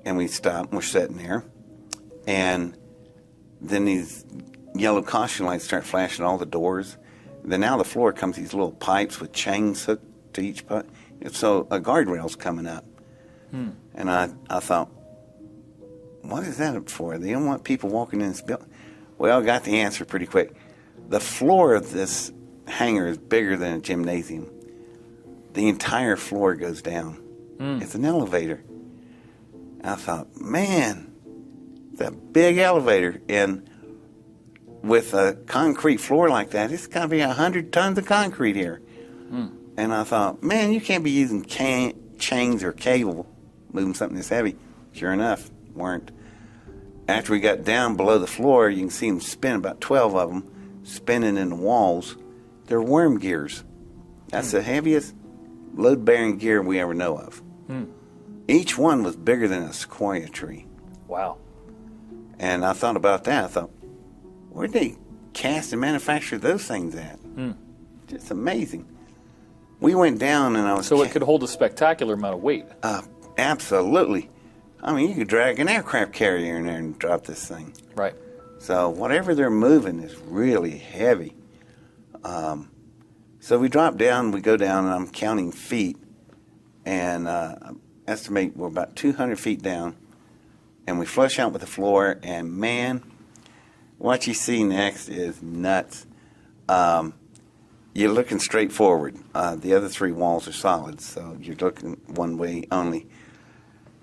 And we stop, and we're sitting there. And then these yellow caution lights start flashing all the doors. And then out of the floor comes these little pipes with chains hooked to each pipe. So a guardrail's coming up. And I thought, what is that for? They don't want people walking in this building. Well, I got the answer pretty quick. The floor of this hangar is bigger than a gymnasium. The entire floor goes down. It's an elevator. And I thought, man, it's a big elevator. And with a concrete floor like that, it's got to be 100 tons of concrete here. And I thought, man, you can't be using chains or cable moving something this heavy. Sure enough, weren't. After we got down below the floor, you can see them spin, about 12 of them, spinning in the walls. They're worm gears. That's the heaviest load-bearing gear we ever know of. Each one was bigger than a sequoia tree. Wow. And I thought about that. I thought, where'd they cast and manufacture those things at? Just amazing. We went down and I was... So it could hold a spectacular amount of weight. Absolutely. I mean, you could drag an aircraft carrier in there and drop this thing. Right. So whatever they're moving is really heavy. So we drop down, we go down, and I'm counting feet. And I estimate we're about 200 feet down. And we flush out with the floor, and man, what you see next is nuts. You're looking straight forward. The other three walls are solid, so you're looking one way only.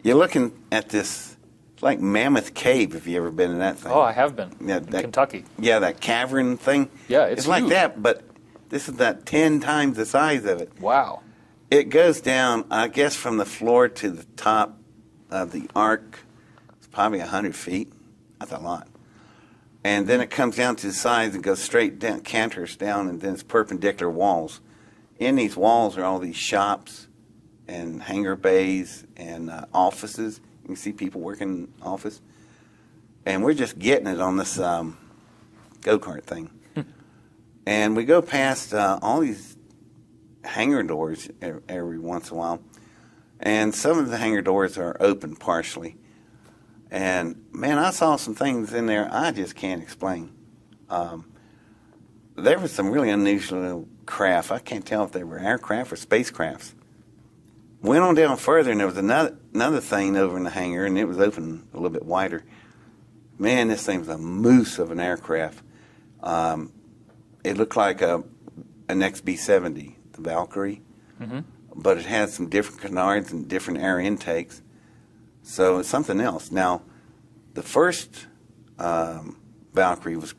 You're looking at this, like Mammoth Cave, if you ever been in that thing. Oh, I have been. Yeah, in Kentucky. Yeah, that cavern thing. Yeah, it's like huge. that, but this is that 10 times the size of it. Wow. It goes down, I guess, from the floor to the top of the arc. It's probably 100 feet. That's a lot. And then it comes down to the sides and goes straight down, canters down, and then it's perpendicular walls. In these walls are all these shops and hangar bays and offices. You can see people working in the office. And we're just getting it on this go-kart thing. And we go past all these hangar doors every once in a while. And some of the hangar doors are open partially. And, man, I saw some things in there I just can't explain. There was some really unusual craft. I can't tell if they were aircraft or spacecrafts. Went on down further, and there was another thing over in the hangar, and it was open a little bit wider. Man, this thing was a moose of an aircraft. It looked like an XB-70, the Valkyrie, but it had some different canards and different air intakes. So it's something else. Now, the first Valkyrie was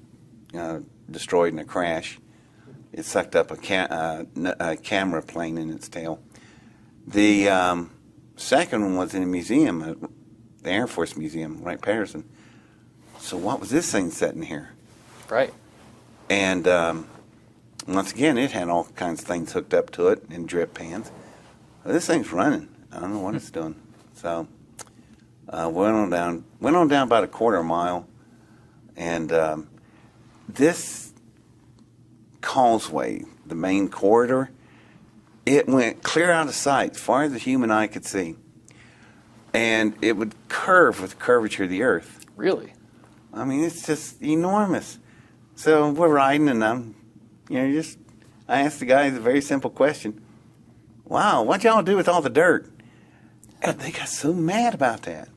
destroyed in a crash. It sucked up a camera plane in its tail. The second one was in a museum, the Air Force Museum, Wright-Patterson. So what was this thing sitting here? Right. And once again, it had all kinds of things hooked up to it in drip pans. Well, this thing's running. I don't know what it's doing. So went on down about a quarter mile, and this causeway, the main corridor, it went clear out of sight, as far as the human eye could see. And it would curve with the curvature of the earth. Really? I mean, it's just enormous. So we're riding, and I asked the guys a very simple question. Wow, what'd y'all do with all the dirt? And they got so mad about that.